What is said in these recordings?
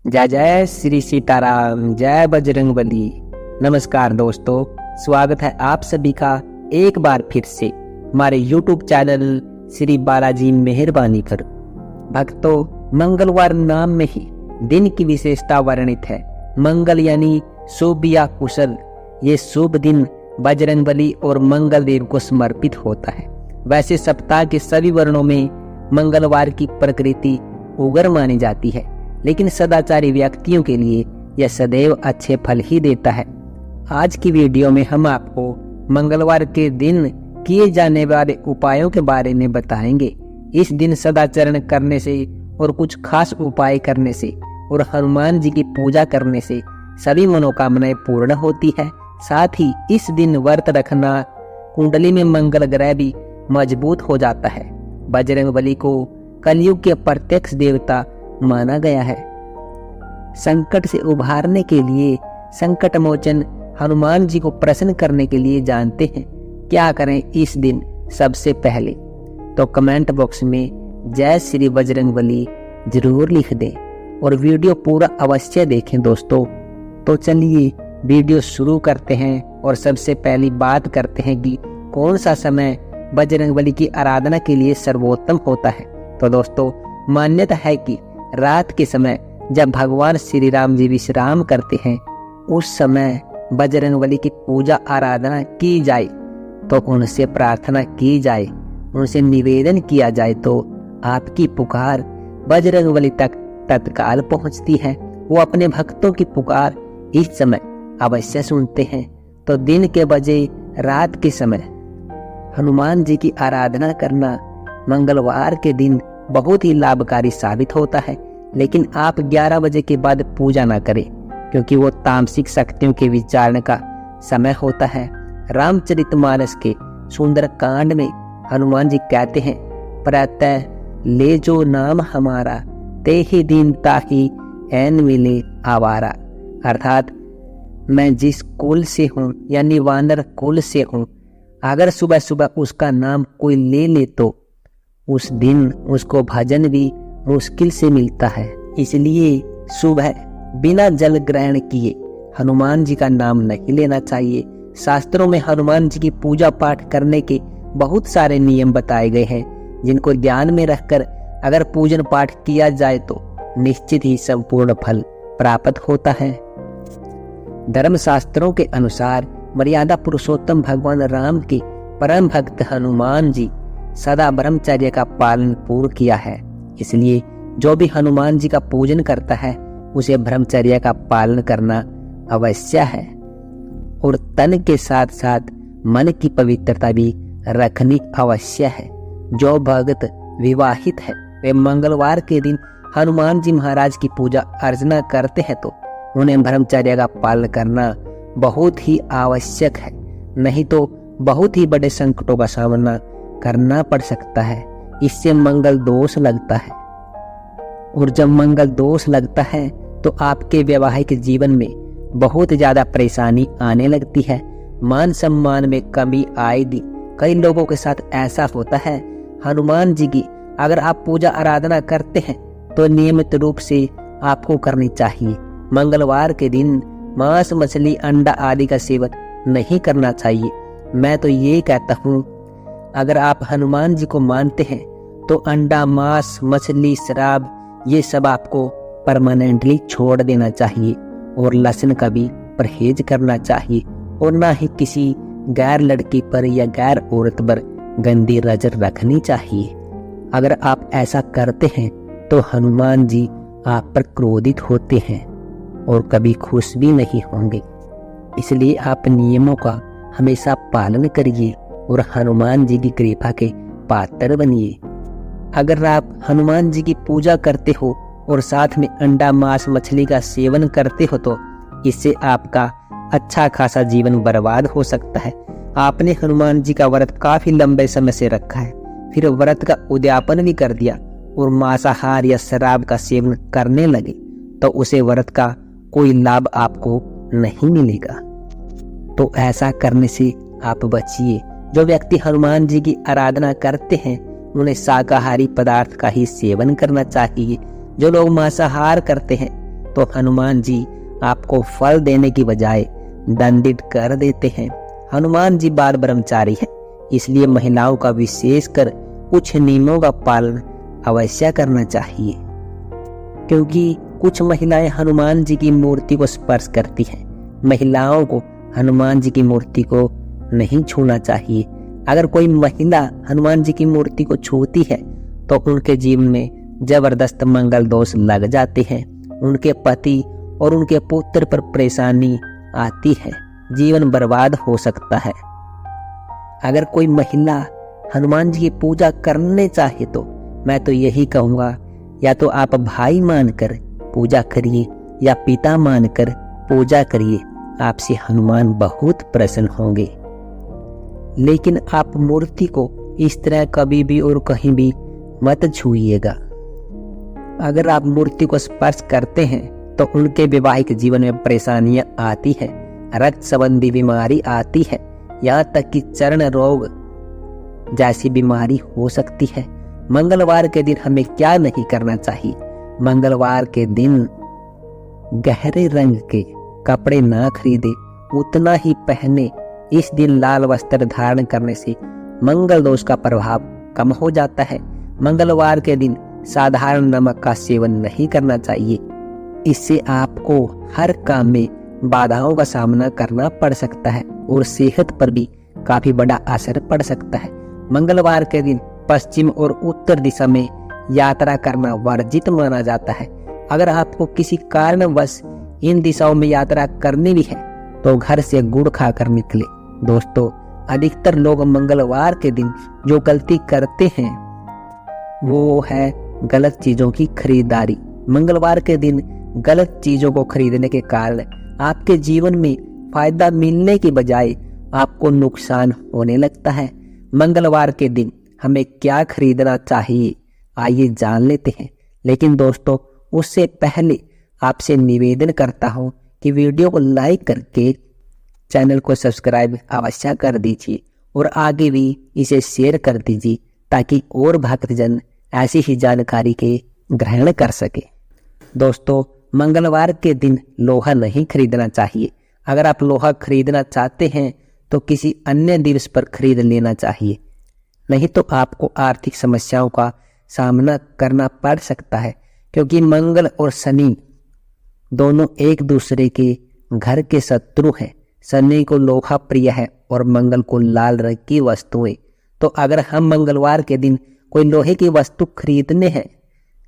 जय जय श्री सीताराम, जय बजरंगबली। नमस्कार दोस्तों, स्वागत है आप सभी का एक बार फिर से हमारे YouTube चैनल श्री बालाजी मेहरबानी पर। भक्तों, मंगलवार नाम में ही दिन की विशेषता वर्णित है। मंगल यानी शुभ या कुशल। ये शुभ दिन बजरंगबली और मंगल देव को समर्पित होता है। वैसे सप्ताह के सभी वर्णों में मंगलवार की प्रकृति उग्र मानी जाती है, लेकिन सदाचारी व्यक्तियों के लिए यह सदैव अच्छे फल ही देता है। आज की वीडियो में हम आपको मंगलवार के दिन किए जाने वाले उपायों के बारे में बताएंगे। इस दिन सदाचरण करने से और कुछ खास उपाय करने से और हनुमान जी की पूजा करने से सभी मनोकामनाएं पूर्ण होती है। साथ ही इस दिन व्रत रखना कुंडली में मंगल ग्रह भी मजबूत हो जाता है। बजरंगबली को कलयुग के प्रत्यक्ष देवता माना गया है। संकट से उभारने के लिए संकट मोचन हनुमान जी को प्रसन्न करने के लिए जानते हैं क्या करें इस दिन। सबसे पहले तो कमेंट बॉक्स में जय श्री बजरंगबली जरूर लिख दें और वीडियो पूरा अवश्य देखें दोस्तों। तो चलिए वीडियो शुरू करते हैं और सबसे पहली बात करते हैं कि कौन सा समय बजरंगबली की आराधना के लिए सर्वोत्तम होता है। तो दोस्तों, मान्यता है कि रात के समय जब भगवान श्री राम जी विश्राम करते हैं, उस समय बजरंगबली की पूजा आराधना की जाए, तो उनसे प्रार्थना की जाए, उनसे निवेदन किया जाए, तो आपकी पुकार बजरंगबली तक तत्काल पहुंचती है। वो अपने भक्तों की पुकार इस समय अवश्य सुनते हैं। तो दिन के बजे रात के समय हनुमान जी की आराधना करना मंगलवार के दिन बहुत ही लाभकारी साबित होता है। लेकिन आप 11 बजे के बाद पूजा ना करें, क्योंकि वो तामसिक शक्तियों के विचारण का समय होता है। रामचरितमानस के सुंदर कांड में हनुमान जी कहते हैं, प्रातः ले जो नाम हमारा, ते ही दिन ताही ऐन मिले आवारा। अर्थात मैं जिस कुल से हूँ यानी वानर कुल से हूँ, अगर सुबह सुबह उसका नाम कोई ले ले तो उस दिन उसको भजन भी मुश्किल से मिलता है। इसलिए सुबह बिना जल ग्रहण किए हनुमान जी का नाम नहीं लेना चाहिए। शास्त्रों में हनुमान जी की पूजा पाठ करने के बहुत सारे नियम बताए गए हैं, जिनको ध्यान में रखकर अगर पूजन पाठ किया जाए तो निश्चित ही संपूर्ण फल प्राप्त होता है। धर्मशास्त्रों के अनुसार मर्यादा पुरुषोत्तम भगवान राम के परम भक्त हनुमान जी सदा ब्रह्मचर्य का पालन पूर्ण किया है। इसलिए जो भी हनुमान जी का पूजन करता है उसे ब्रह्मचर्य का पालन करना अवश्य है। और तन के साथ साथ मन की पवित्रता भी रखनी अवश्य है। जो भक्त विवाहित है वे मंगलवार के दिन हनुमान जी महाराज की पूजा अर्चना करते हैं, तो उन्हें ब्रह्मचर्य का पालन करना बहुत ही आवश्यक है। नहीं तो बहुत ही बड़े संकटों का सामना करना पड़ सकता है। इससे मंगल दोष लगता है, और जब मंगल दोष लगता है तो आपके वैवाहिक जीवन में बहुत ज्यादा परेशानी आने लगती है। मान सम्मान में कमी आएगी। कई लोगों के साथ ऐसा होता है। हनुमान जी की अगर आप पूजा आराधना करते हैं तो नियमित रूप से आपको करनी चाहिए। मंगलवार के दिन मांस, मछली, अंडा आदि का सेवन नहीं करना चाहिए। मैं तो ये कहता हूँ, अगर आप हनुमान जी को मानते हैं तो अंडा, मांस, मछली, शराब ये सब आपको परमानेंटली छोड़ देना चाहिए, और लहसुन का भी परहेज करना चाहिए, और ना ही किसी गैर लड़की पर या गैर औरत पर गंदी नजर रखनी चाहिए। अगर आप ऐसा करते हैं तो हनुमान जी आप पर क्रोधित होते हैं और कभी खुश भी नहीं होंगे। इसलिए आप नियमों का हमेशा पालन करिए और हनुमान जी की कृपा के पात्र बनिए। अगर आप हनुमान जी की पूजा करते हो और साथ में अंडा, मांस, मछली का सेवन करते हो तो इससे आपका अच्छा खासा जीवन बर्बाद हो सकता है। आपने हनुमान जी का व्रत काफी लंबे समय से रखा है, फिर व्रत का उद्यापन भी कर दिया और मांसाहार या शराब का सेवन करने लगे, तो उसे व्रत का कोई लाभ आपको नहीं मिलेगा। तो ऐसा करने से आप बचिए। जो व्यक्ति हनुमान जी की आराधना करते हैं उन्हें शाकाहारी पदार्थ का ही सेवन करना चाहिए। जो लोग मांसाहार करते हैं तो हनुमान जी आपको फल देने की बजाय दंडित कर देते हैं। हनुमान जी बाल ब्रह्मचारी हैं, इसलिए महिलाओं का विशेषकर कुछ नियमों का पालन अवश्य करना चाहिए, क्योंकि कुछ महिलाएं हनुमान जी की मूर्ति को स्पर्श करती हैं। महिलाओं को हनुमान जी की मूर्ति को नहीं छूना चाहिए। अगर कोई महिला हनुमान जी की मूर्ति को छूती है तो उनके जीवन में जबरदस्त मंगल दोष लग जाते हैं। उनके पति और उनके पुत्र पर परेशानी आती है, जीवन बर्बाद हो सकता है। अगर कोई महिला हनुमान जी की पूजा करने चाहे तो मैं तो यही कहूँगा, या तो आप भाई मानकर पूजा करिए या पिता मानकर पूजा करिए, आपसे हनुमान बहुत प्रसन्न होंगे। लेकिन आप मूर्ति को इस तरह कभी भी और कहीं भी मत छूइएगा। अगर आप मूर्ति को स्पर्श करते हैं तो उनके वैवाहिक जीवन में परेशानियां आती है, रक्त संबंधी बीमारी आती है, यहाँ तक कि चर्म रोग जैसी बीमारी हो सकती है। मंगलवार के दिन हमें क्या नहीं करना चाहिए? मंगलवार के दिन गहरे रंग के कपड़े ना खरीदे, उतना ही पहने। इस दिन लाल वस्त्र धारण करने से मंगल दोष का प्रभाव कम हो जाता है। मंगलवार के दिन साधारण नमक का सेवन नहीं करना चाहिए, इससे आपको हर काम में बाधाओं का सामना करना पड़ सकता है और सेहत पर भी काफी बड़ा असर पड़ सकता है। मंगलवार के दिन पश्चिम और उत्तर दिशा में यात्रा करना वर्जित माना जाता है। अगर आपको किसी कारणवश इन दिशाओं में यात्रा करनी भी है तो घर से गुड़ खाकर निकले। दोस्तों, अधिकतर लोग मंगलवार के दिन जो गलती करते हैं वो है गलत चीजों की खरीदारी। मंगलवार के दिन गलत चीजों को खरीदने के कारण आपके जीवन में फायदा मिलने की बजाय आपको नुकसान होने लगता है। मंगलवार के दिन हमें क्या खरीदना चाहिए, आइए जान लेते हैं। लेकिन दोस्तों, उससे पहले आपसे निवेदन करता हूं कि वीडियो को लाइक करके चैनल को सब्सक्राइब अवश्य कर दीजिए और आगे भी इसे शेयर कर दीजिए, ताकि और भक्तजन ऐसी ही जानकारी के ग्रहण कर सके। दोस्तों, मंगलवार के दिन लोहा नहीं खरीदना चाहिए। अगर आप लोहा खरीदना चाहते हैं तो किसी अन्य दिवस पर खरीद लेना चाहिए, नहीं तो आपको आर्थिक समस्याओं का सामना करना पड़ सकता है, क्योंकि मंगल और शनि दोनों एक दूसरे के घर के शत्रु हैं। शनि को लोहा प्रिय है और मंगल को लाल रंग की वस्तुएं। तो अगर हम मंगलवार के दिन कोई लोहे की वस्तु खरीदने हैं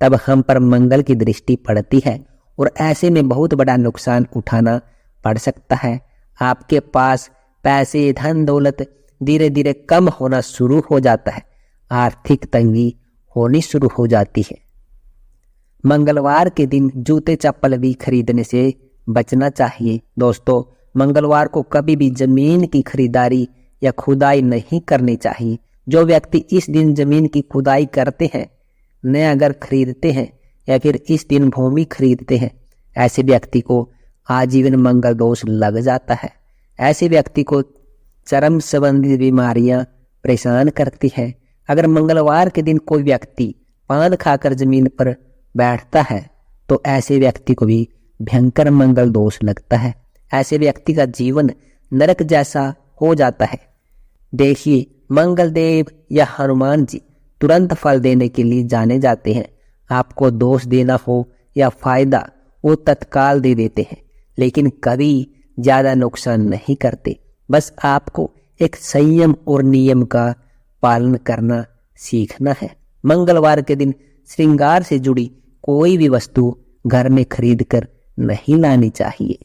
तब हम पर मंगल की दृष्टि पड़ती है और ऐसे में बहुत बड़ा नुकसान उठाना पड़ सकता है। आपके पास पैसे, धन दौलत धीरे धीरे कम होना शुरू हो जाता है, आर्थिक तंगी होनी शुरू हो जाती है। मंगलवार के दिन जूते चप्पल भी खरीदने से बचना चाहिए। दोस्तों, मंगलवार को कभी भी जमीन की खरीदारी या खुदाई नहीं करनी चाहिए। जो व्यक्ति इस दिन जमीन की खुदाई करते हैं, नया घर खरीदते हैं या फिर इस दिन भूमि खरीदते हैं, ऐसे व्यक्ति को आजीवन मंगल दोष लग जाता है। ऐसे व्यक्ति को चर्म संबंधी बीमारियां परेशान करती हैं। अगर मंगलवार के दिन कोई व्यक्ति पान खाकर जमीन पर बैठता है तो ऐसे व्यक्ति को भी भयंकर मंगल दोष लगता है। ऐसे व्यक्ति का जीवन नरक जैसा हो जाता है। देखिए, मंगल देव या हनुमान जी तुरंत फल देने के लिए जाने जाते हैं। आपको दोष देना हो या फायदा, वो तत्काल दे देते हैं, लेकिन कभी ज्यादा नुकसान नहीं करते। बस आपको एक संयम और नियम का पालन करना सीखना है। मंगलवार के दिन श्रृंगार से जुड़ी कोई भी वस्तु घर में खरीद कर नहीं लानी चाहिए।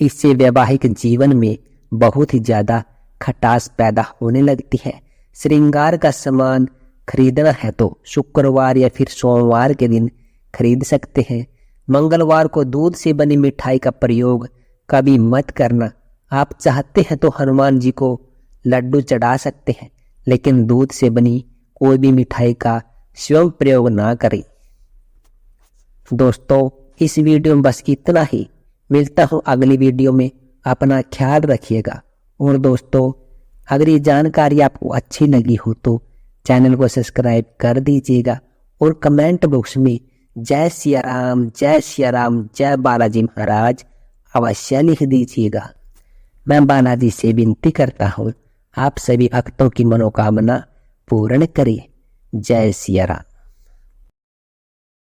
इससे वैवाहिक जीवन में बहुत ही ज्यादा खटास पैदा होने लगती है। श्रृंगार का सामान खरीदना है तो शुक्रवार या फिर सोमवार के दिन खरीद सकते हैं। मंगलवार को दूध से बनी मिठाई का प्रयोग कभी मत करना। आप चाहते हैं तो हनुमान जी को लड्डू चढ़ा सकते हैं, लेकिन दूध से बनी कोई भी मिठाई का स्वयं प्रयोग ना करें। दोस्तों, इस वीडियो में बस इतना ही। मिलता हूँ अगली वीडियो में। अपना ख्याल रखिएगा। और दोस्तों, अगर ये जानकारी आपको अच्छी लगी हो तो चैनल को सब्सक्राइब कर दीजिएगा और कमेंट बॉक्स में जय सिया राम, जय सिया राम, जय बालाजी महाराज अवश्य लिख दीजिएगा। मैं बालाजी से विनती करता हूँ आप सभी भक्तों की मनोकामना पूर्ण करें। जय सिया राम।